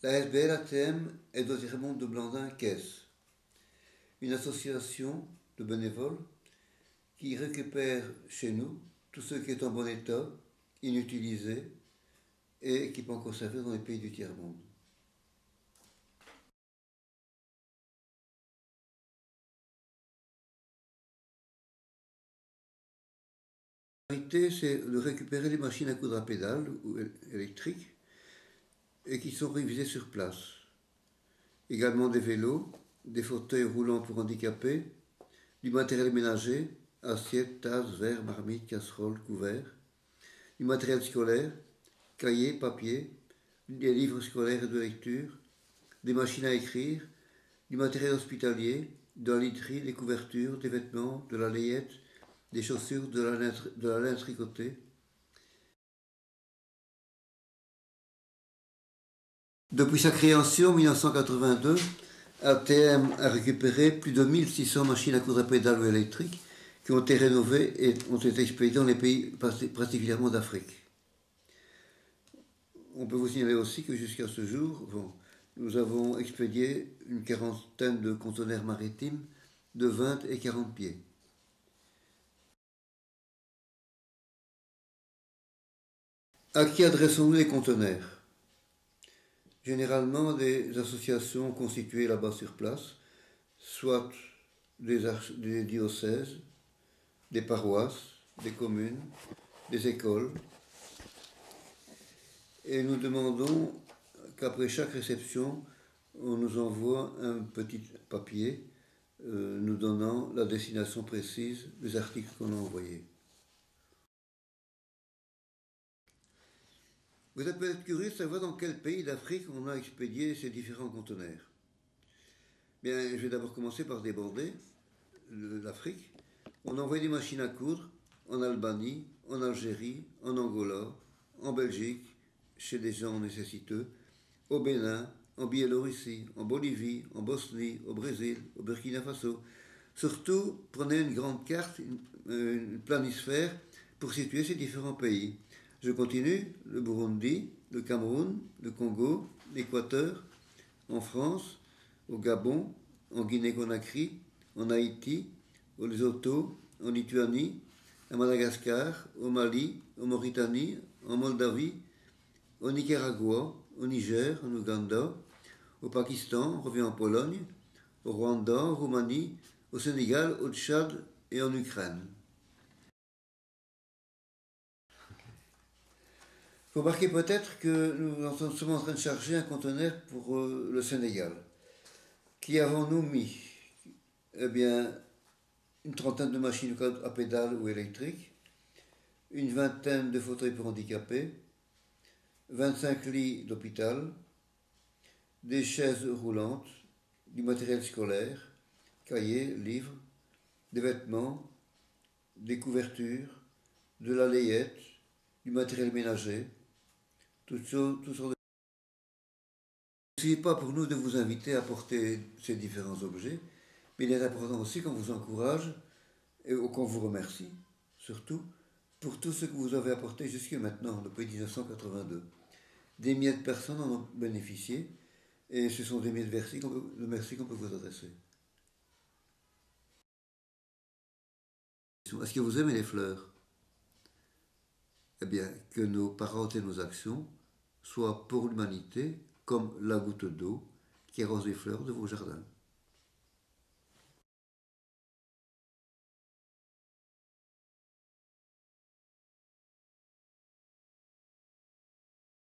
La SBL ATM est de Thiermont de Blandin-Caisse, une association de bénévoles qui récupère chez nous tout ce qui est en bon état, inutilisé et qui peut encore servir dans les pays du tiers-monde. La priorité, c'est de récupérer les machines à coudre à pédales ou électriques et qui sont révisées sur place. Également des vélos, des fauteuils roulants pour handicapés, du matériel ménager, assiettes, tasses, verres, marmites, casseroles, couverts, du matériel scolaire, cahiers, papier, des livres scolaires et de lecture, des machines à écrire, du matériel hospitalier, de la literie, des couvertures, des vêtements, de la layette, des chaussures, de la laine tricotée. Depuis sa création en 1982, ATM a récupéré plus de 1600 machines à coudre à pédales ou électriques qui ont été rénovées et ont été expédiées dans les pays particulièrement d'Afrique. On peut vous signaler aussi que jusqu'à ce jour, nous avons expédié une quarantaine de conteneurs maritimes de 20 et 40 pieds. À qui adressons-nous les conteneurs? Généralement des associations constituées là-bas sur place, soit des diocèses, des paroisses, des communes, des écoles. Et nous demandons qu'après chaque réception, on nous envoie un petit papier nous donnant la destination précise des articles qu'on a envoyés. Vous êtes peut-être curieux de savoir dans quel pays d'Afrique on a expédié ces différents conteneurs. Bien, je vais d'abord commencer par déborder l'Afrique. On a envoyé des machines à coudre en Albanie, en Algérie, en Angola, en Belgique, chez des gens nécessiteux, au Bénin, en Biélorussie, en Bolivie, en Bosnie, au Brésil, au Burkina Faso. Surtout, prenez une grande carte, une planisphère, pour situer ces différents pays. Je continue, le Burundi, le Cameroun, le Congo, l'Équateur, en France, au Gabon, en Guinée-Conakry, en Haïti, au Lesotho, en Lituanie, à Madagascar, au Mali, en Mauritanie, en Moldavie, au Nicaragua, au Niger, en Ouganda, au Pakistan, on revient en Pologne, au Rwanda, en Roumanie, au Sénégal, au Tchad et en Ukraine. Vous remarquez peut-être que nous sommes en train de charger un conteneur pour le Sénégal. Qui avons-nous mis? Eh bien, une trentaine de machines à pédales ou électriques, une vingtaine de fauteuils pour handicapés, 25 lits d'hôpital, des chaises roulantes, du matériel scolaire, cahiers, livres, des vêtements, des couvertures, de la layette, du matériel ménager, toutes sortes de... Il ne suffit pas pour nous de vous inviter à porter ces différents objets, mais il est important aussi qu'on vous encourage et qu'on vous remercie, surtout, pour tout ce que vous avez apporté jusque maintenant, depuis 1982. Des milliers de personnes en ont bénéficié, et ce sont des milliers de merci qu'on peut vous adresser. Est-ce que vous aimez les fleurs? Eh bien, que nos paroles et nos actions soient pour l'humanité comme la goutte d'eau qui arrose les fleurs de vos jardins.